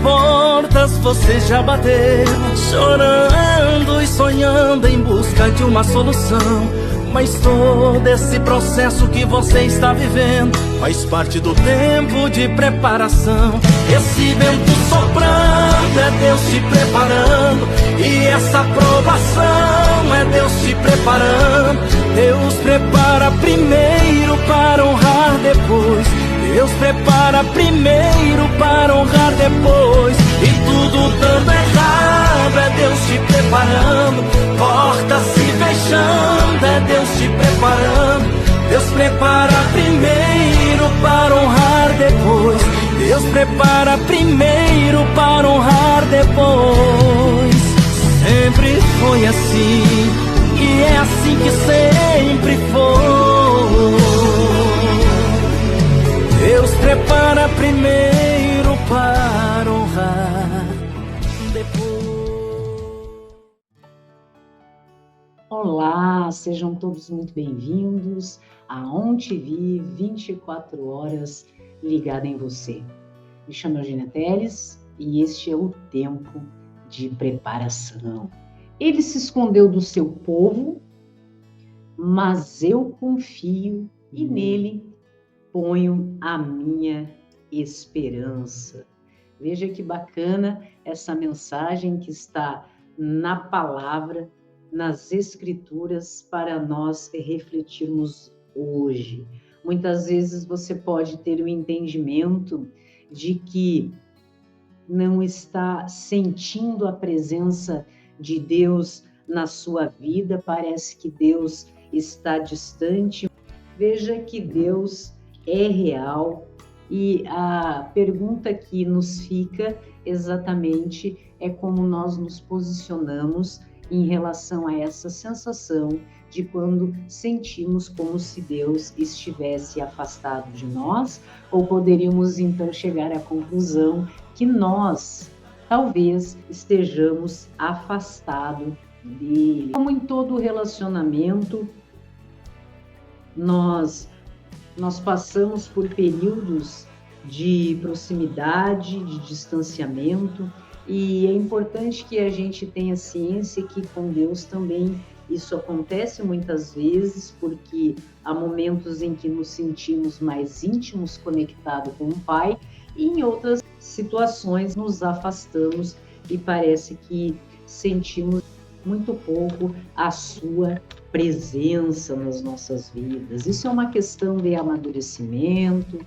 portas você já bateu, chorando e sonhando em busca de uma solução. Mas todo esse processo que você está vivendo faz parte do tempo de preparação. Esse vento soprando é Deus te preparando, e essa provação é Deus te preparando. Deus prepara primeiro para honrar depois. Deus prepara primeiro para honrar depois. E tudo dando errado é Deus te preparando, portas se fechando é Deus te preparando. Deus prepara primeiro para honrar depois. Deus prepara primeiro para honrar depois. Sempre foi assim, e é assim que sempre foi. Deus prepara primeiro para honrar depois. Olá, sejam todos muito bem-vindos a OnTV 24 horas ligada em você. Me chamo Eugênia Teles e este é o tempo de preparação. Ele se escondeu do seu povo, mas eu confio e nele ponho a minha esperança. Veja que bacana essa mensagem que está na palavra, nas escrituras, para nós refletirmos hoje. Muitas vezes você pode ter o entendimento de que não está sentindo a presença de Deus na sua vida, parece que Deus está distante. Veja que Deus é real, e a pergunta que nos fica exatamente é como nós nos posicionamos em relação a essa sensação de quando sentimos como se Deus estivesse afastado de nós, ou poderíamos então chegar à conclusão que nós talvez estejamos afastados dele. Como em todo relacionamento, nós passamos por períodos de proximidade, de distanciamento, e é importante que a gente tenha ciência que com Deus também isso acontece muitas vezes, porque há momentos em que nos sentimos mais íntimos, conectados com o Pai, e em outras situações nos afastamos e parece que sentimos muito pouco a sua presença nas nossas vidas. Isso é uma questão de amadurecimento,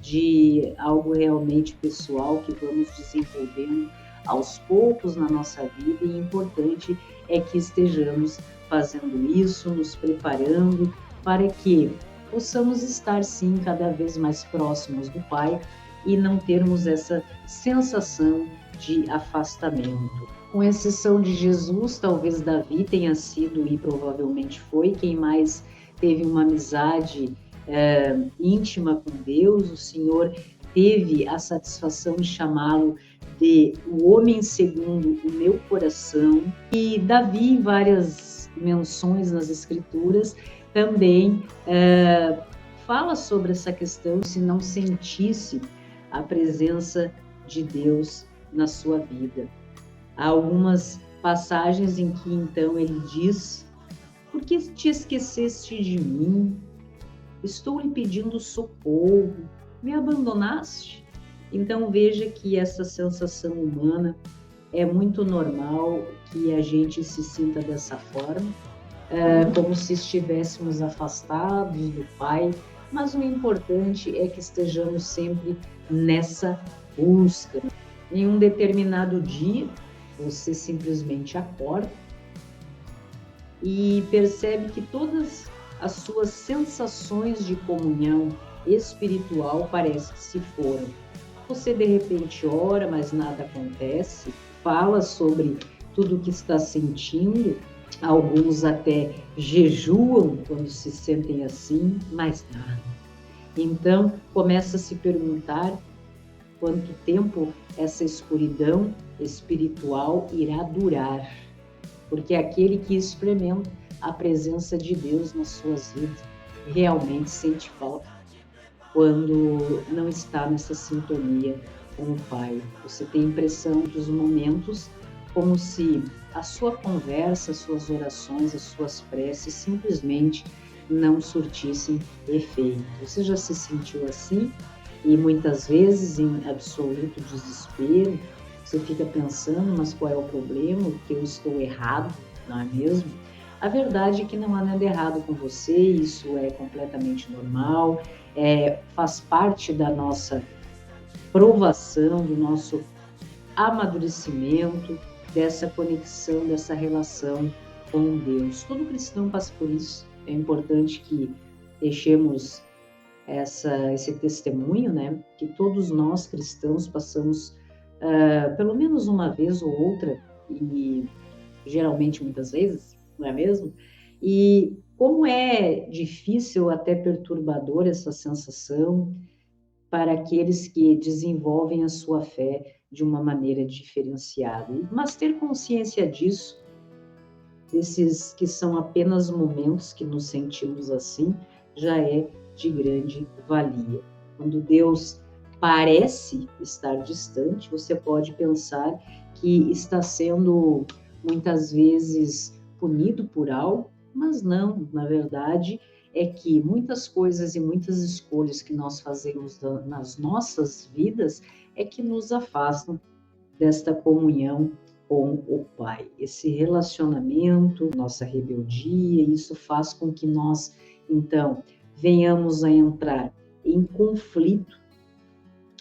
de algo realmente pessoal que vamos desenvolvendo aos poucos na nossa vida, e importante é que estejamos fazendo isso, nos preparando para que possamos estar sim cada vez mais próximos do Pai e não termos essa sensação de afastamento. Com exceção de Jesus, talvez Davi tenha sido, e provavelmente foi, quem mais teve uma amizade íntima com Deus. O Senhor teve a satisfação de chamá-lo de o homem segundo o meu coração. E Davi, em várias menções nas Escrituras, também fala sobre essa questão, se não sentisse a presença de Deus na sua vida. Há algumas passagens em que então ele diz: por que te esqueceste de mim? Estou lhe pedindo socorro, me abandonaste? Então veja que essa sensação humana é muito normal, que a gente se sinta dessa forma, como se estivéssemos afastados do Pai, mas o importante é que estejamos sempre nessa busca. Em um determinado dia, você simplesmente acorda e percebe que todas as suas sensações de comunhão espiritual parece que se foram. Você de repente ora, mas nada acontece, fala sobre tudo o que está sentindo, alguns até jejuam quando se sentem assim, mas nada. Então começa a se perguntar quanto tempo essa escuridão espiritual irá durar, porque aquele que experimenta a presença de Deus nas suas vidas realmente sente falta quando não está nessa sintonia com o Pai. Você tem a impressão dos momentos como se a sua conversa, as suas orações, as suas preces simplesmente não surtissem efeito. Você já se sentiu assim? E muitas vezes em absoluto desespero, você fica pensando, mas qual é o problema? O que eu estou errado, não é mesmo? A verdade é que não há nada errado com você, isso é completamente normal, faz parte da nossa provação, do nosso amadurecimento, dessa conexão, dessa relação com Deus. Todo cristão passa por isso. É importante que deixemos esse testemunho, né? Que todos nós cristãos passamos pelo menos uma vez ou outra, e geralmente muitas vezes, não é mesmo? E como é difícil, até perturbador essa sensação para aqueles que desenvolvem a sua fé de uma maneira diferenciada. Mas ter consciência disso, desses que são apenas momentos que nos sentimos assim, já é de grande valia. Quando Deus parece estar distante, você pode pensar que está sendo muitas vezes punido por algo, mas não, na verdade, é que muitas coisas e muitas escolhas que nós fazemos nas nossas vidas é que nos afastam desta comunhão com o Pai. Esse relacionamento, nossa rebeldia, isso faz com que nós, então, venhamos a entrar em conflito,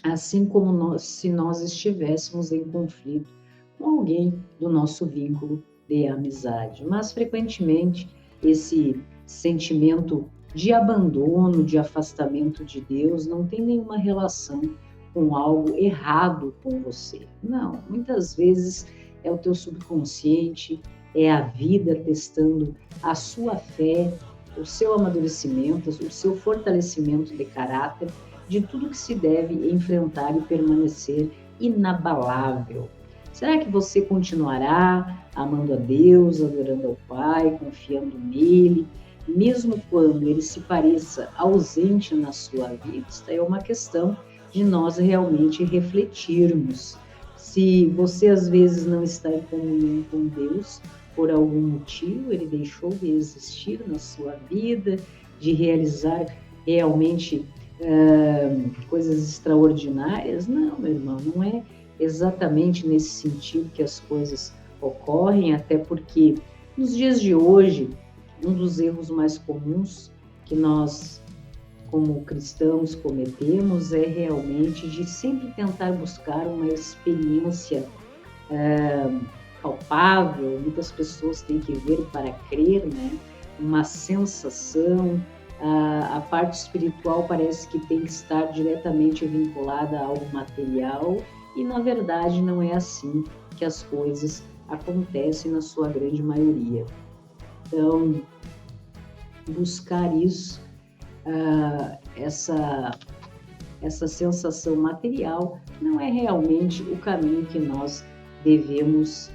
assim como se nós estivéssemos em conflito com alguém do nosso vínculo de amizade. Mas, frequentemente, esse sentimento de abandono, de afastamento de Deus, não tem nenhuma relação com algo errado com você. Não, muitas vezes é o teu subconsciente, é a vida testando a sua fé, o seu amadurecimento, o seu fortalecimento de caráter, de tudo que se deve enfrentar e permanecer inabalável. Será que você continuará amando a Deus, adorando ao Pai, confiando nele, mesmo quando ele se pareça ausente na sua vida? Esta é uma questão de nós realmente refletirmos. Se você às vezes não está em comunhão com Deus, por algum motivo, ele deixou de existir na sua vida, de realizar realmente coisas extraordinárias? Não, meu irmão, não é exatamente nesse sentido que as coisas ocorrem, até porque nos dias de hoje, um dos erros mais comuns que nós, como cristãos, cometemos é realmente de sempre tentar buscar uma experiência palpável. Muitas pessoas têm que ver para crer, né? Uma sensação. A parte espiritual parece que tem que estar diretamente vinculada a algo material, e na verdade não é assim que as coisas acontecem na sua grande maioria. Então, buscar isso, essa sensação material, não é realmente o caminho que nós devemos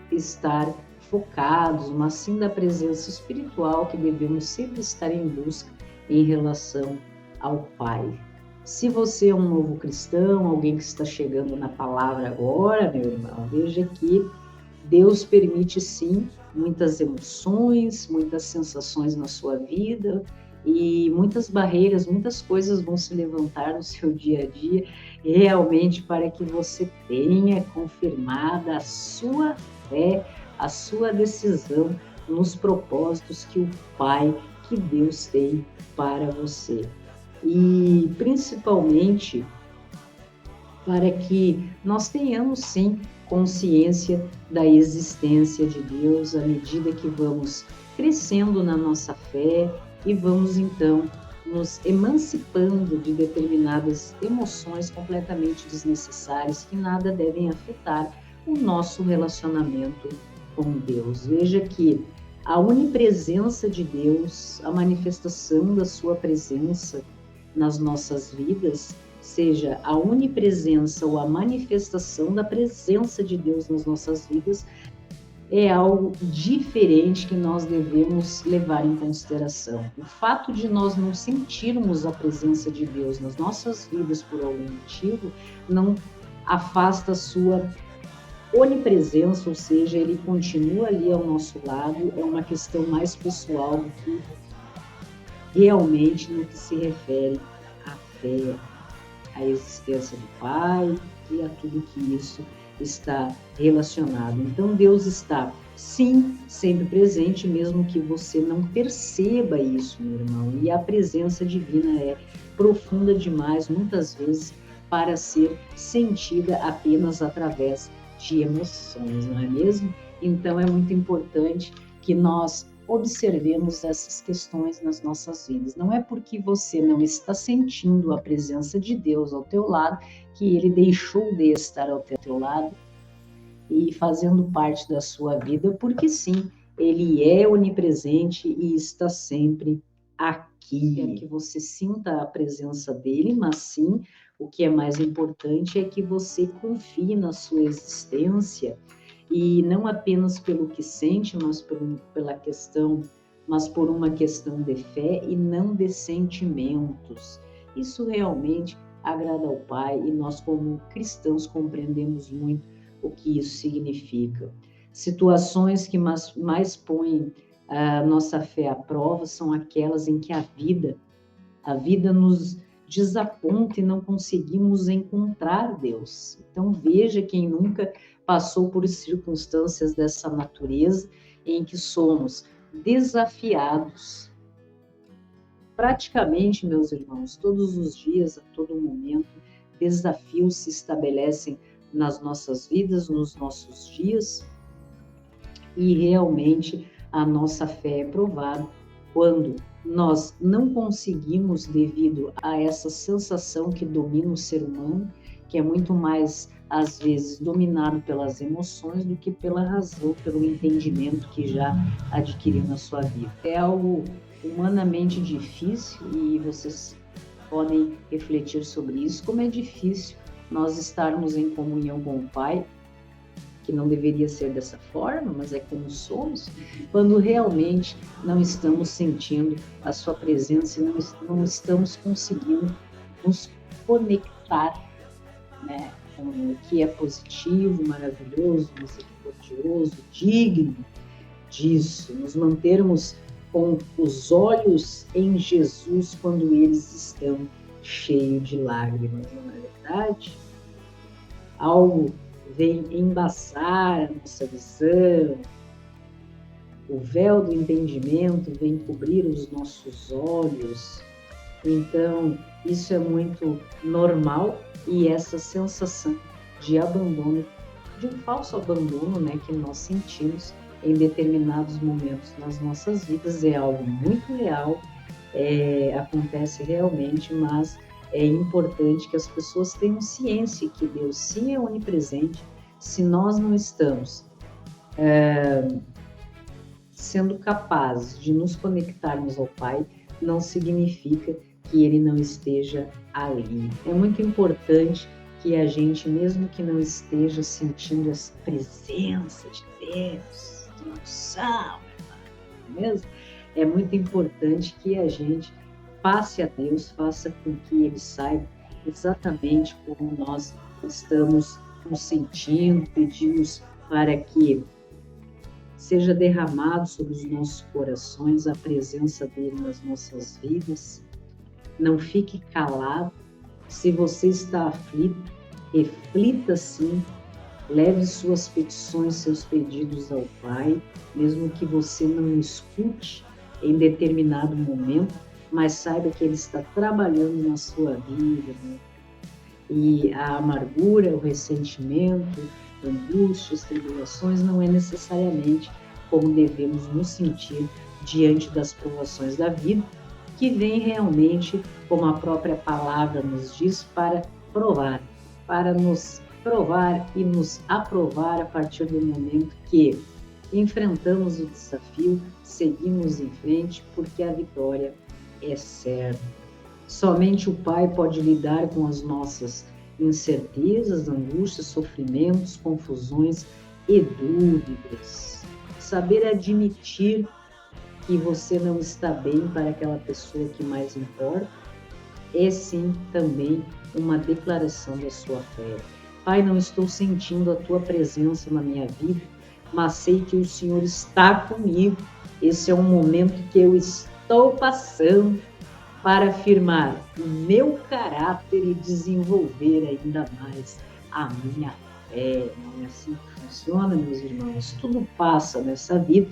estar focados, mas sim da presença espiritual que devemos sempre estar em busca em relação ao Pai. Se você é um novo cristão, alguém que está chegando na palavra agora, meu irmão, veja que Deus permite sim muitas emoções, muitas sensações na sua vida, e muitas barreiras, muitas coisas vão se levantar no seu dia a dia, realmente para que você tenha confirmada a sua fé, a sua decisão nos propósitos que o Pai, que Deus tem para você. E principalmente para que nós tenhamos sim consciência da existência de Deus à medida que vamos crescendo na nossa fé e vamos então nos emancipando de determinadas emoções completamente desnecessárias que nada devem afetar o nosso relacionamento com Deus. Veja que a onipresença de Deus, a manifestação da sua presença nas nossas vidas, seja a onipresença ou a manifestação da presença de Deus nas nossas vidas, é algo diferente que nós devemos levar em consideração. O fato de nós não sentirmos a presença de Deus nas nossas vidas por algum motivo não afasta a sua onipresença, ou seja, ele continua ali ao nosso lado, é uma questão mais pessoal do que realmente no que se refere à fé, à existência do Pai e a tudo que isso está relacionado. Então, Deus está, sim, sempre presente, mesmo que você não perceba isso, meu irmão. E a presença divina é profunda demais, muitas vezes, para ser sentida apenas através de emoções, não é mesmo? Então, é muito importante que nós observemos essas questões nas nossas vidas. Não é porque você não está sentindo a presença de Deus ao teu lado que ele deixou de estar ao teu lado e fazendo parte da sua vida, porque sim, ele é onipresente e está sempre aqui. É que você sinta a presença dele, mas sim, o que é mais importante é que você confie na sua existência e não apenas pelo que sente, mas por uma questão de fé e não de sentimentos. Isso realmente agrada ao Pai e nós, como cristãos, compreendemos muito o que isso significa. Situações que mais põem a nossa fé à prova são aquelas em que a vida nos desaponta e não conseguimos encontrar Deus. Então veja quem nunca passou por circunstâncias dessa natureza em que somos desafiados praticamente, meus irmãos, todos os dias, a todo momento, desafios se estabelecem nas nossas vidas, nos nossos dias, e realmente a nossa fé é provada quando nós não conseguimos, devido a essa sensação que domina o ser humano, que é muito mais, às vezes, dominado pelas emoções do que pela razão, pelo entendimento que já adquiriu na sua vida. É algo humanamente difícil e vocês podem refletir sobre isso, como é difícil nós estarmos em comunhão com o Pai, que não deveria ser dessa forma, mas é como somos, quando realmente não estamos sentindo a sua presença e não estamos conseguindo nos conectar, né, com o que é positivo, maravilhoso, misericordioso, digno disso, nos mantermos com os olhos em Jesus quando eles estão cheios de lágrimas, não é verdade? Algo vem embaçar a nossa visão, o véu do entendimento vem cobrir os nossos olhos. Então, isso é muito normal e essa sensação de abandono, de um falso abandono, né, que nós sentimos em determinados momentos nas nossas vidas é algo muito real, acontece realmente, mas é importante que as pessoas tenham ciência que Deus sim é onipresente. Se nós não estamos sendo capazes de nos conectarmos ao Pai, não significa que Ele não esteja ali. É muito importante que a gente, mesmo que não esteja sentindo essa presença de Deus, de unção, mesmo, é muito importante que a gente passe a Deus, faça com que Ele saiba exatamente como nós estamos nos sentindo, pedimos para que seja derramado sobre os nossos corações a presença dEle nas nossas vidas. Não fique calado. Se você está aflito, reflita sim, leve suas petições, seus pedidos ao Pai, mesmo que você não escute em determinado momento, mas saiba que Ele está trabalhando na sua vida, né? E a amargura, o ressentimento, angústias, tribulações não é necessariamente como devemos nos sentir diante das provações da vida, que vem realmente, como a própria palavra nos diz, para provar, para nos provar e nos aprovar a partir do momento que enfrentamos o desafio, seguimos em frente, porque a vitória é certa. Somente o Pai pode lidar com as nossas incertezas, angústias, sofrimentos, confusões e dúvidas. Saber admitir que você não está bem para aquela pessoa que mais importa é sim também uma declaração da sua fé. Pai, não estou sentindo a tua presença na minha vida, mas sei que o Senhor está comigo. Esse é um momento que eu estou passando para afirmar o meu caráter e desenvolver ainda mais a minha fé. Não é assim que funciona, meus irmãos? Tudo passa nessa vida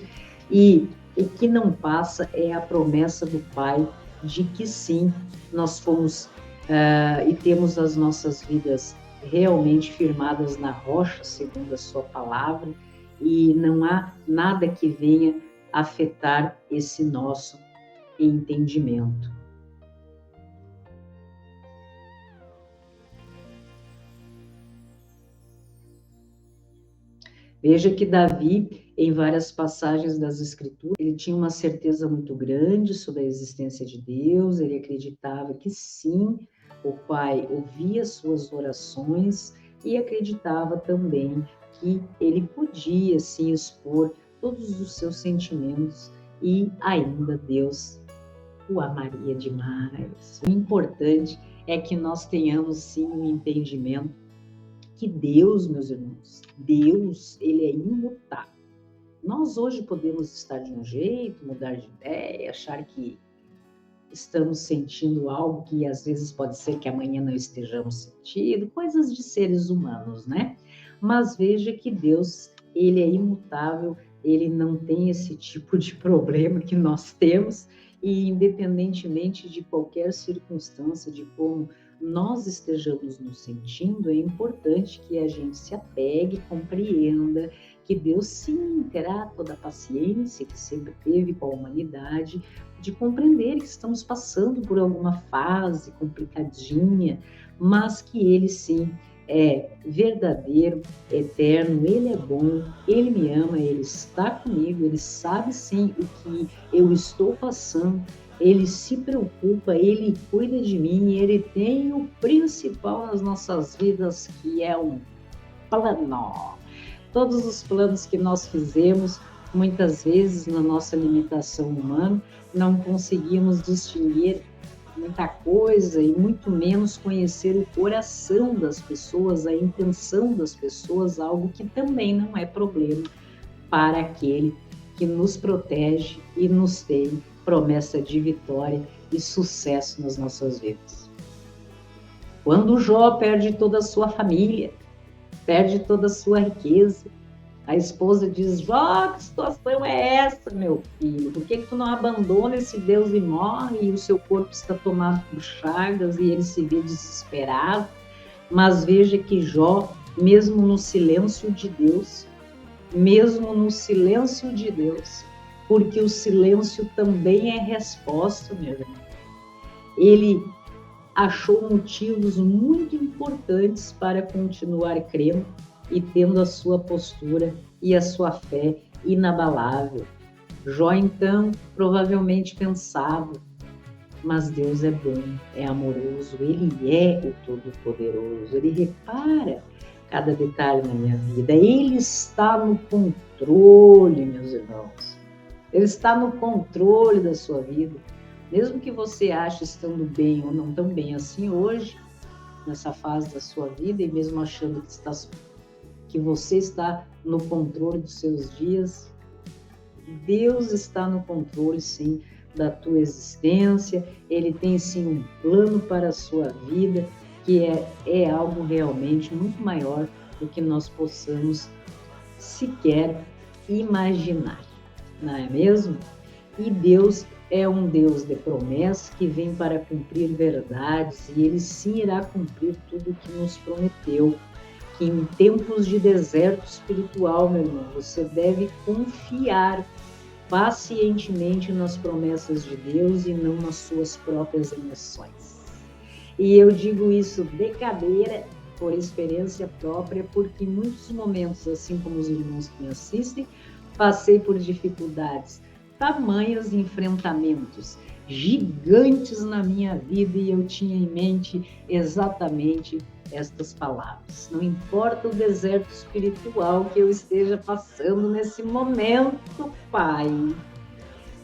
e o que não passa é a promessa do Pai de que sim, nós fomos e temos as nossas vidas realmente firmadas na rocha, segundo a sua palavra, e não há nada que venha afetar esse nosso entendimento. Veja que Davi, em várias passagens das Escrituras, ele tinha uma certeza muito grande sobre a existência de Deus, ele acreditava que sim, o Pai ouvia suas orações e acreditava também que ele podia, sim, expor todos os seus sentimentos e ainda Deus o amaria demais. O importante é que nós tenhamos, sim, um entendimento que Deus, meus irmãos, Deus, ele é imutável. Nós hoje podemos estar de um jeito, mudar de ideia, achar que estamos sentindo algo que às vezes pode ser que amanhã não estejamos sentindo, coisas de seres humanos, né? Mas veja que Deus, ele é imutável, ele não tem esse tipo de problema que nós temos, e independentemente de qualquer circunstância, de como nós estejamos nos sentindo, é importante que a gente se apegue, compreenda que Deus sim terá toda a paciência que sempre teve com a humanidade, de compreender que estamos passando por alguma fase complicadinha, mas que Ele sim é verdadeiro, eterno, Ele é bom, Ele me ama, Ele está comigo, Ele sabe sim o que eu estou passando, Ele se preocupa, Ele cuida de mim, Ele tem o principal nas nossas vidas, que é um plano. Todos os planos que nós fizemos, muitas vezes na nossa limitação humana, não conseguimos distinguir muita coisa e muito menos conhecer o coração das pessoas, a intenção das pessoas, algo que também não é problema para aquele que nos protege e nos tem promessa de vitória e sucesso nas nossas vidas. Quando Jó perde toda a sua família, perde toda a sua riqueza, a esposa diz: Jó, que situação é essa, meu filho? Por que tu não abandona esse Deus e morre? E o seu corpo está tomado por chagas e ele se vê desesperado. Mas veja que Jó, mesmo no silêncio de Deus, porque o silêncio também é resposta, meu irmão, ele achou motivos muito importantes para continuar crendo e tendo a sua postura e a sua fé inabalável. Jó, então, provavelmente pensava: mas Deus é bom, é amoroso, Ele é o Todo-Poderoso, Ele repara cada detalhe na minha vida, Ele está no controle, meus irmãos, Ele está no controle da sua vida. Mesmo que você ache estando bem ou não tão bem assim hoje, nessa fase da sua vida, e mesmo achando que você está no controle dos seus dias, Deus está no controle, sim, da tua existência. Ele tem, sim, um plano para a sua vida, que é algo realmente muito maior do que nós possamos sequer imaginar, não é mesmo? E Deus é um Deus de promessa que vem para cumprir verdades, e Ele sim irá cumprir tudo o que nos prometeu. Que em tempos de deserto espiritual, meu irmão, você deve confiar pacientemente nas promessas de Deus e não nas suas próprias emoções. E eu digo isso de cadeira, por experiência própria, porque em muitos momentos, assim como os irmãos que me assistem, passei por dificuldades, tamanhos enfrentamentos, gigantes na minha vida e eu tinha em mente exatamente estas palavras. Não importa o deserto espiritual que eu esteja passando nesse momento, Pai,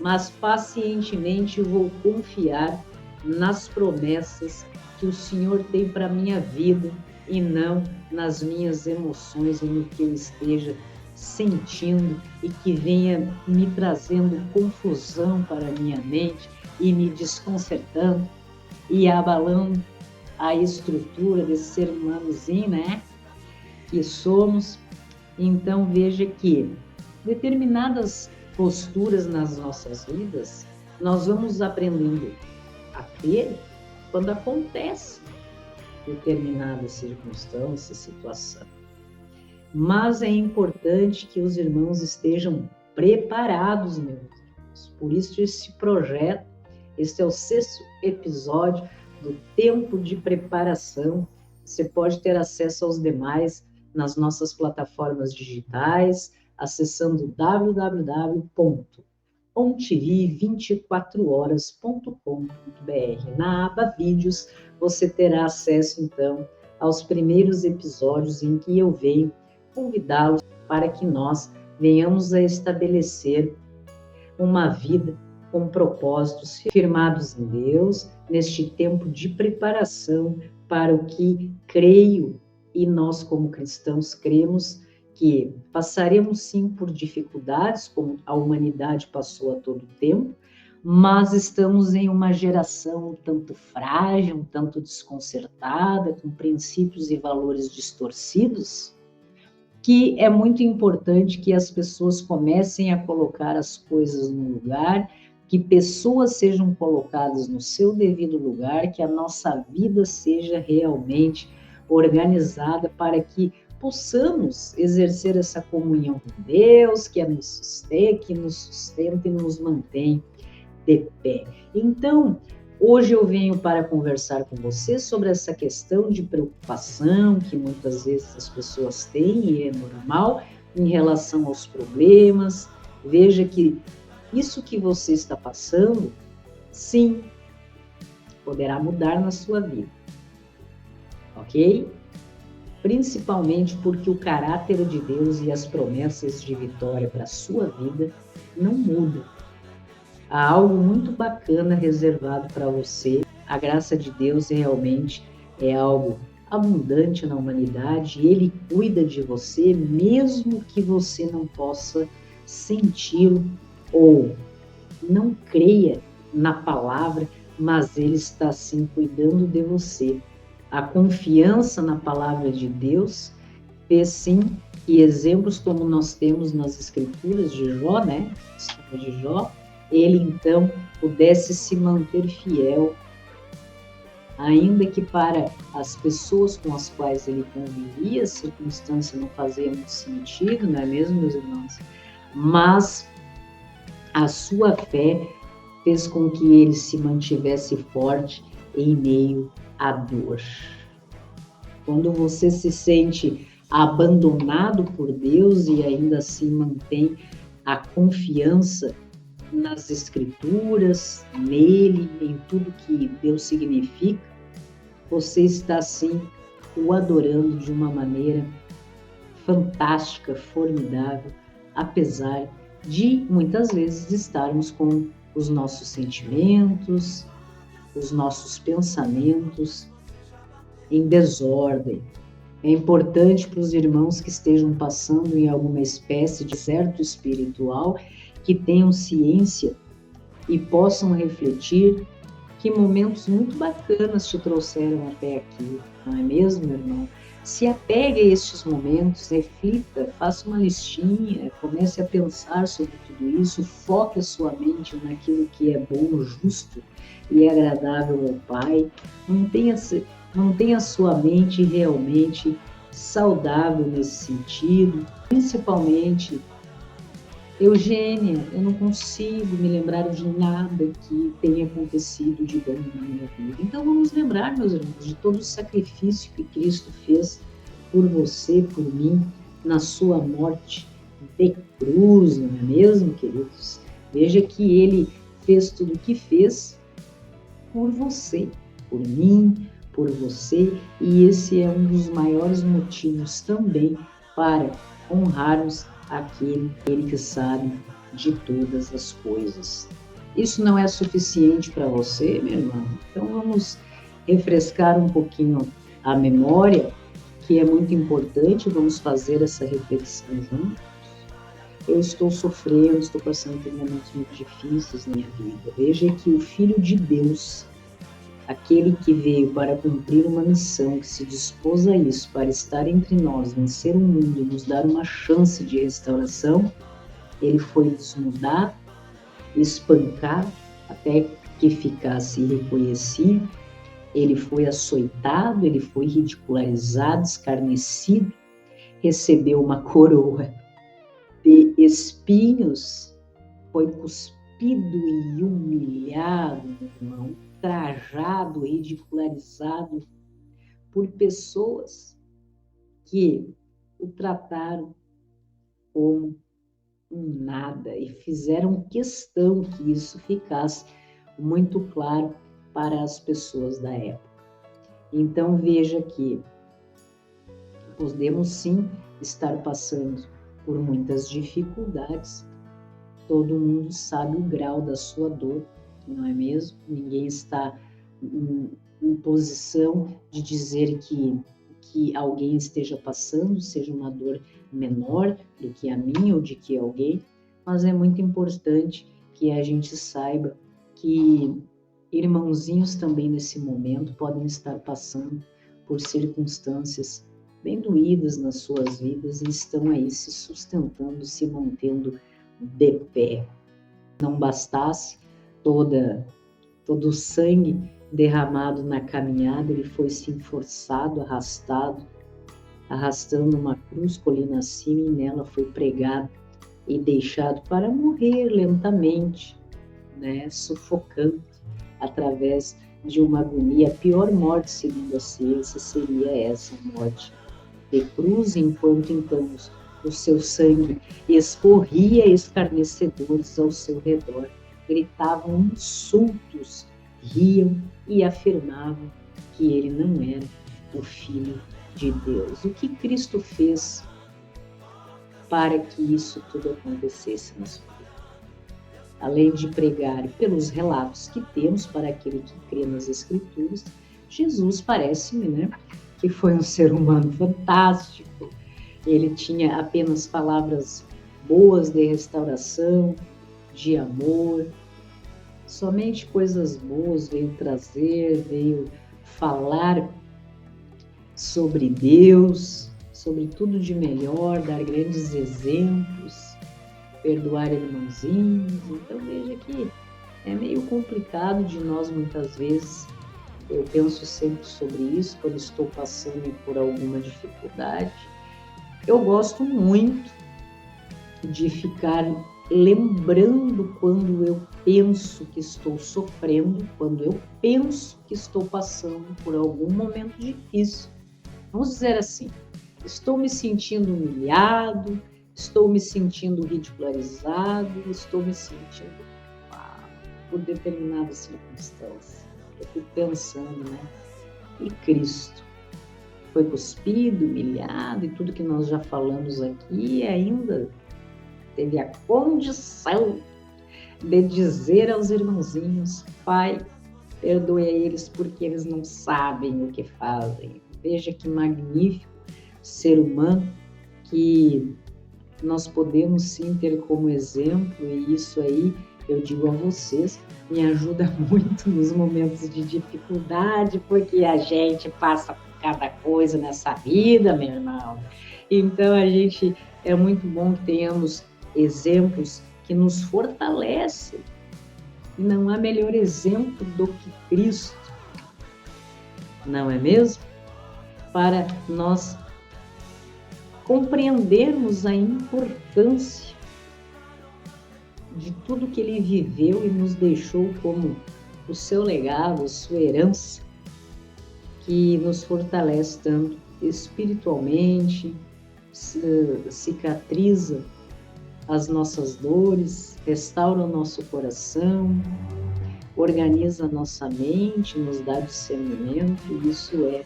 mas pacientemente vou confiar nas promessas que o Senhor tem para a minha vida e não nas minhas emoções e no que eu esteja sentindo e que venha me trazendo confusão para a minha mente e me desconcertando e abalando a estrutura desse ser humanozinho, né, que somos. Então veja que determinadas posturas nas nossas vidas, nós vamos aprendendo a ter quando acontece determinada circunstância, situação. Mas é importante que os irmãos estejam preparados, meus irmãos. Por isso esse projeto, este é o 6º episódio do Tempo de Preparação. Você pode ter acesso aos demais nas nossas plataformas digitais, acessando www.ontv24horas.com.br. Na aba Vídeos, você terá acesso, então, aos primeiros episódios em que eu venho convidá-los para que nós venhamos a estabelecer uma vida com propósitos firmados em Deus, neste tempo de preparação para o que creio e nós, como cristãos, cremos que passaremos sim por dificuldades, como a humanidade passou a todo tempo, mas estamos em uma geração um tanto frágil, um tanto desconcertada, com princípios e valores distorcidos, que é muito importante que as pessoas comecem a colocar as coisas no lugar, que pessoas sejam colocadas no seu devido lugar, que a nossa vida seja realmente organizada para que possamos exercer essa comunhão com Deus, que nos sustenta e nos mantém de pé. Então, hoje eu venho para conversar com você sobre essa questão de preocupação que muitas vezes as pessoas têm, e é normal, em relação aos problemas. Veja que isso que você está passando, sim, poderá mudar na sua vida, ok? Principalmente porque o caráter de Deus e as promessas de vitória para a sua vida não mudam. Há algo muito bacana reservado para você. A graça de Deus realmente é algo abundante na humanidade. Ele cuida de você, mesmo que você não possa senti-lo ou não creia na palavra, mas Ele está sim cuidando de você. A confiança na palavra de Deus fez sim que exemplos como nós temos nas escrituras de Jó, né? De Jó, ele então pudesse se manter fiel, ainda que para as pessoas com as quais ele convivia, a circunstância não fazia muito sentido, não é mesmo, meus irmãos? Mas a sua fé fez com que ele se mantivesse forte em meio à dor. Quando você se sente abandonado por Deus e ainda assim mantém a confiança nas Escrituras, nele, em tudo que Deus significa, você está assim o adorando de uma maneira fantástica, formidável, apesar de muitas vezes estarmos com os nossos sentimentos, os nossos pensamentos em desordem. É importante para os irmãos que estejam passando em alguma espécie de deserto espiritual que tenham ciência e possam refletir que momentos muito bacanas te trouxeram até aqui, não é mesmo, meu irmão? Se apegue a estes momentos, reflita, faça uma listinha, comece a pensar sobre tudo isso, foque a sua mente naquilo que é bom, justo e agradável ao Pai. Mantenha a sua mente realmente saudável nesse sentido, principalmente. Eugênia, eu não consigo me lembrar de nada que tenha acontecido de bom na minha vida. Então vamos lembrar, meus irmãos, de todo o sacrifício que Cristo fez por você, por mim, na sua morte de cruz, não é mesmo, queridos? Veja que Ele fez tudo o que fez por você, por mim, por você, e esse é um dos maiores motivos também para honrarmos aquele que sabe de todas as coisas. Isso não é suficiente para você, meu irmão? Então vamos refrescar um pouquinho a memória, que é muito importante, vamos fazer essa reflexão juntos. Eu estou sofrendo, estou passando por momentos muito difíceis na minha vida. Veja que o Filho de Deus, aquele que veio para cumprir uma missão, que se dispôs a isso, para estar entre nós, vencer o mundo e nos dar uma chance de restauração, ele foi desnudado, espancado, até que ficasse irreconhecível. Ele foi açoitado, ele foi ridicularizado, escarnecido, recebeu uma coroa de espinhos, foi cuspido e humilhado, meu irmão, trajado, ridicularizado por pessoas que o trataram como um nada e fizeram questão que isso ficasse muito claro para as pessoas da época. Então veja que podemos sim estar passando por muitas dificuldades. Todo mundo sabe o grau da sua dor, não é mesmo? Ninguém está em posição de dizer que alguém esteja passando, seja uma dor menor do que a minha ou de que alguém, mas é muito importante que a gente saiba que irmãozinhos também nesse momento podem estar passando por circunstâncias bem doídas nas suas vidas e estão aí se sustentando, se mantendo de pé. Não bastasse todo o sangue derramado na caminhada, ele foi sim forçado, arrastando uma cruz colina acima, e nela foi pregado e deixado para morrer lentamente, sufocando através de uma agonia. A pior morte, segundo a ciência, seria essa morte de cruz, enquanto então o seu sangue escorria escarnecedores ao seu redor, gritavam insultos, riam e afirmavam que ele não era o Filho de Deus. O que Cristo fez para que isso tudo acontecesse na sua vida? Além de pregar pelos relatos que temos para aquele que crê nas Escrituras, Jesus parece-me, que foi um ser humano fantástico. Ele tinha apenas palavras boas de restauração, de amor, somente coisas boas veio trazer, veio falar sobre Deus, sobre tudo de melhor, dar grandes exemplos, perdoar irmãozinhos. Então veja que é meio complicado de nós muitas vezes. Eu penso sempre sobre isso quando estou passando por alguma dificuldade. Eu gosto muito de ficar lembrando quando eu penso que estou sofrendo, quando eu penso que estou passando por algum momento difícil. Vamos dizer assim, estou me sentindo humilhado, estou me sentindo ridicularizado, estou me sentindo por determinada circunstância. Eu fico pensando, E Cristo foi cuspido, humilhado e tudo que nós já falamos aqui, e ainda teve a condição de dizer aos irmãozinhos: Pai, perdoe a eles porque eles não sabem o que fazem. Veja que magnífico ser humano que nós podemos sim ter como exemplo, e isso aí eu digo a vocês, me ajuda muito nos momentos de dificuldade, porque a gente passa por cada coisa nessa vida, meu irmão. Então é muito bom que tenhamos exemplos que nos fortalecem. Não há melhor exemplo do que Cristo, não é mesmo? Para nós compreendermos a importância de tudo que ele viveu e nos deixou como o seu legado, a sua herança, que nos fortalece tanto espiritualmente, cicatriza as nossas dores, restaura o nosso coração, organiza a nossa mente, nos dá discernimento, e isso é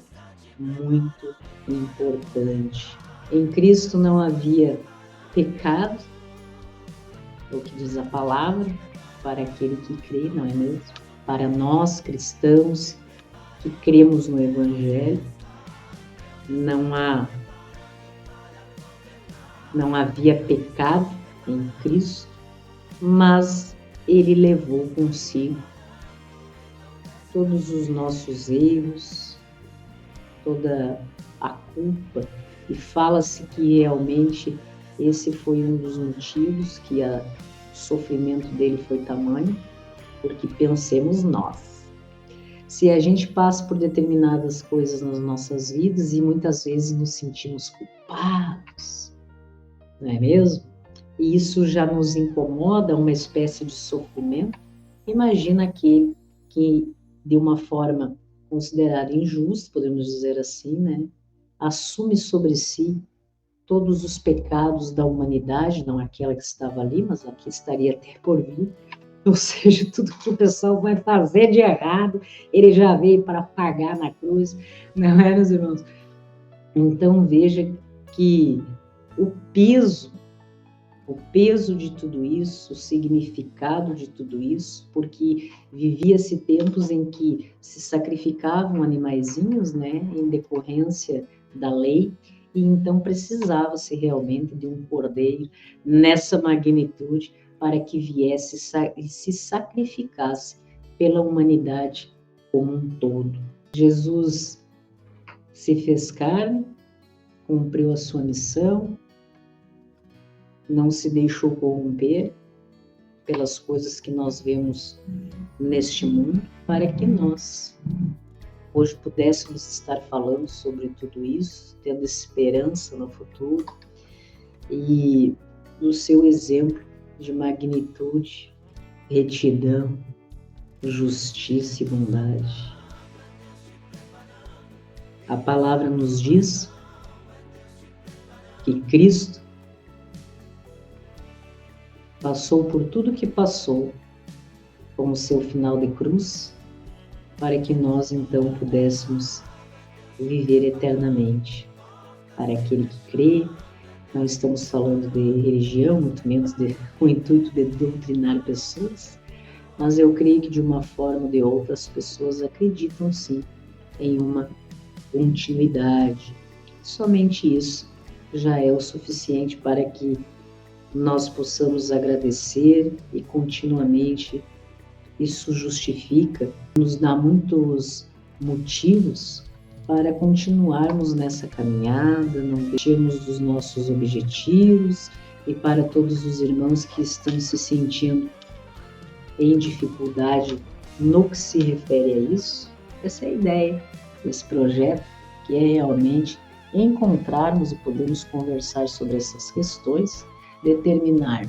muito importante. Em Cristo não havia pecado, é o que diz a palavra, para aquele que crê, não é mesmo? Para nós cristãos que cremos no Evangelho, não havia pecado em Cristo, mas Ele levou consigo todos os nossos erros, toda a culpa, e fala-se que realmente esse foi um dos motivos que o sofrimento dele foi tamanho, porque pensemos nós. Se a gente passa por determinadas coisas nas nossas vidas e muitas vezes nos sentimos culpados, não é mesmo? E isso já nos incomoda, uma espécie de sofrimento. Imagina aquele que, de uma forma considerada injusta, podemos dizer assim, né, assume sobre si todos os pecados da humanidade, não aquela que estava ali, mas a que estaria até por vir. Ou seja, tudo que o pessoal vai fazer de errado, ele já veio para pagar na cruz, não é, meus irmãos? Então veja que o peso de tudo isso, o significado de tudo isso, porque vivia-se tempos em que se sacrificavam animaizinhos, né, em decorrência da lei, e então precisava-se realmente de um cordeiro nessa magnitude para que viesse e se sacrificasse pela humanidade como um todo. Jesus se fez carne, cumpriu a sua missão, não se deixou corromper pelas coisas que nós vemos neste mundo, para que nós hoje pudéssemos estar falando sobre tudo isso, tendo esperança no futuro e do seu exemplo de magnitude, retidão, justiça e bondade. A palavra nos diz que Cristo passou por tudo que passou como seu final de cruz, para que nós então pudéssemos viver eternamente. Para aquele que crê, não estamos falando de religião, muito menos com o intuito de doutrinar pessoas, mas eu creio que de uma forma ou de outra as pessoas acreditam sim em uma continuidade. Somente isso já é o suficiente para que nós possamos agradecer, e continuamente isso justifica, nos dá muitos motivos para continuarmos nessa caminhada, não desistirmos dos nossos objetivos, e para todos os irmãos que estão se sentindo em dificuldade no que se refere a isso, essa é a ideia desse projeto, que é realmente encontrarmos e podermos conversar sobre essas questões, determinar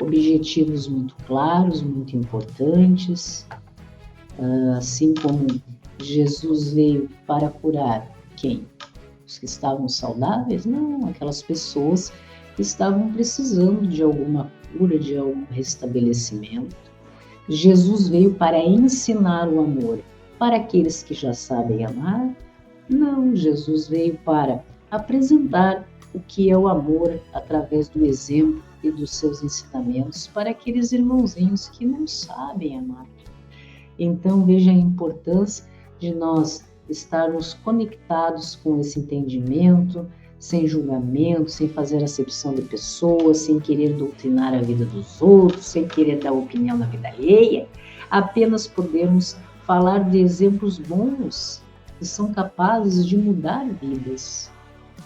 objetivos muito claros, muito importantes, assim como Jesus veio para curar quem? Os que estavam saudáveis? Não, aquelas pessoas que estavam precisando de alguma cura, de algum restabelecimento. Jesus veio para ensinar o amor para aqueles que já sabem amar? Não, Jesus veio para apresentar o que é o amor através do exemplo e dos seus ensinamentos para aqueles irmãozinhos que não sabem amar. Então veja a importância de nós estarmos conectados com esse entendimento, sem julgamento, sem fazer acepção de pessoas, sem querer doutrinar a vida dos outros, sem querer dar opinião na vida alheia, apenas podermos falar de exemplos bons que são capazes de mudar vidas,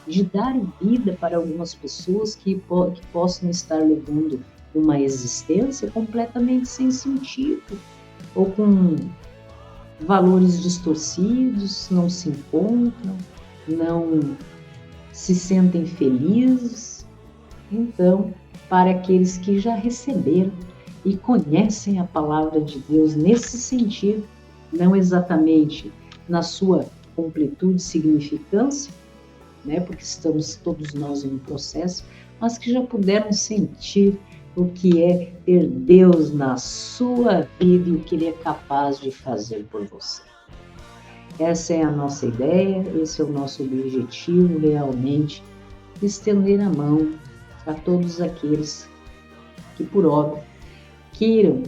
de dar vida para algumas pessoas que possam estar levando uma existência completamente sem sentido, ou com valores distorcidos, não se encontram, não se sentem felizes. Então, para aqueles que já receberam e conhecem a palavra de Deus nesse sentido, não exatamente na sua completude e significância, né, porque estamos todos nós em um processo, mas que já puderam sentir o que é ter Deus na sua vida e o que Ele é capaz de fazer por você. Essa é a nossa ideia, esse é o nosso objetivo realmente, estender a mão a todos aqueles que, por óbvio, queiram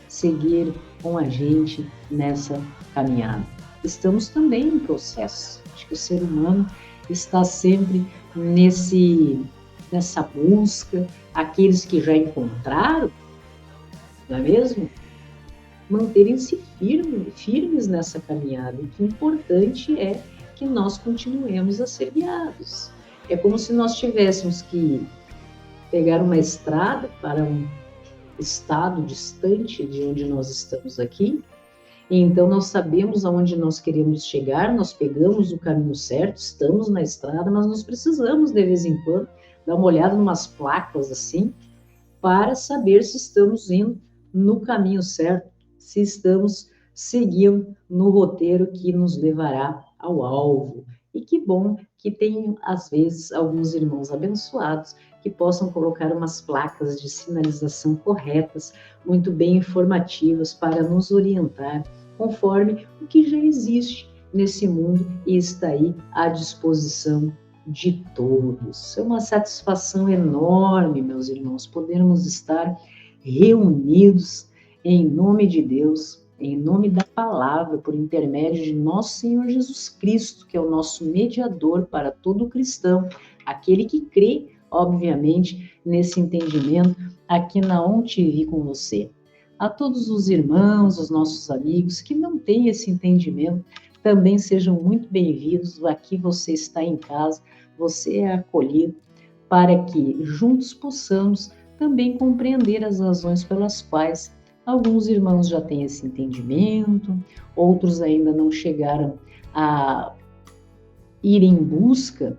seguir com a gente nessa caminhada. Estamos também em processo. Acho que o ser humano está sempre nessa busca. Aqueles que já encontraram, não é mesmo? Manterem-se firmes nessa caminhada. O que é importante é que nós continuemos a ser guiados. É como se nós tivéssemos que pegar uma estrada para um estado distante de onde nós estamos aqui. E então nós sabemos aonde nós queremos chegar, nós pegamos o caminho certo, estamos na estrada, mas nós precisamos de vez em quando dar uma olhada em umas placas assim, para saber se estamos indo no caminho certo, se estamos seguindo no roteiro que nos levará ao alvo. E que bom que tem, às vezes, alguns irmãos abençoados que possam colocar umas placas de sinalização corretas, muito bem informativas, para nos orientar conforme o que já existe nesse mundo e está aí à disposição de todos. É uma satisfação enorme, meus irmãos, podermos estar reunidos em nome de Deus, em nome da palavra, por intermédio de nosso Senhor Jesus Cristo, que é o nosso mediador para todo cristão, aquele que crê, obviamente, nesse entendimento aqui na ONTV com você. A todos os irmãos, os nossos amigos que não têm esse entendimento, também sejam muito bem-vindos. Aqui você está em casa, você é acolhido, para que juntos possamos também compreender as razões pelas quais alguns irmãos já têm esse entendimento, outros ainda não chegaram a ir em busca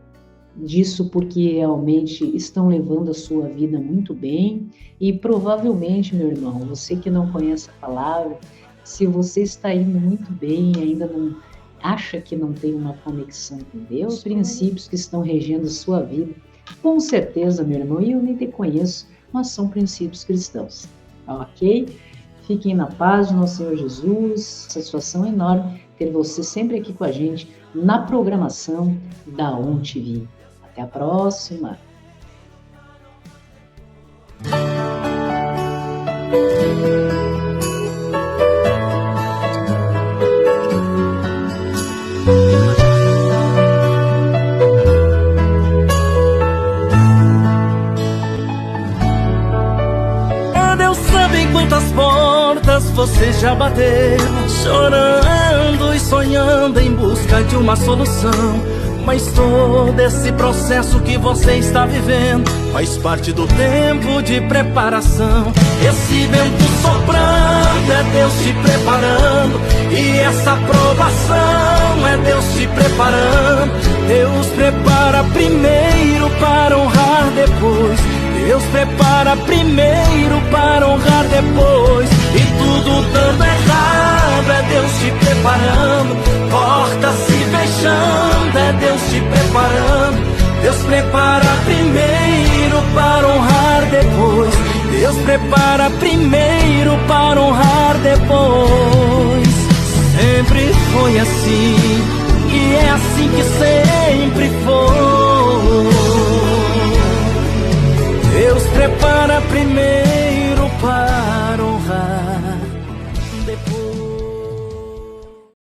disso porque realmente estão levando a sua vida muito bem. E provavelmente, meu irmão, você que não conhece a palavra, se você está indo muito bem, ainda não acha que não tem uma conexão com Deus, os princípios que estão regendo a sua vida, com certeza, meu irmão, e eu nem te conheço, mas são princípios cristãos, ok? Fiquem na paz de nosso Senhor Jesus, satisfação enorme ter você sempre aqui com a gente na programação da ONTV. Até a próxima! Deus sabe quantas portas você já bateu, chorando e sonhando em busca de uma solução. Mas todo esse processo que você está vivendo faz parte do tempo de preparação. Esse vento soprando é Deus te preparando, e essa provação é Deus te preparando. Deus prepara primeiro para honrar depois. Deus prepara primeiro para honrar depois. E tudo dando errado é Deus te preparando. Portas se fechando é Deus te preparando. Deus prepara primeiro para honrar depois. Deus prepara primeiro para honrar depois. Sempre foi assim, e é assim que sempre foi. Deus prepara primeiro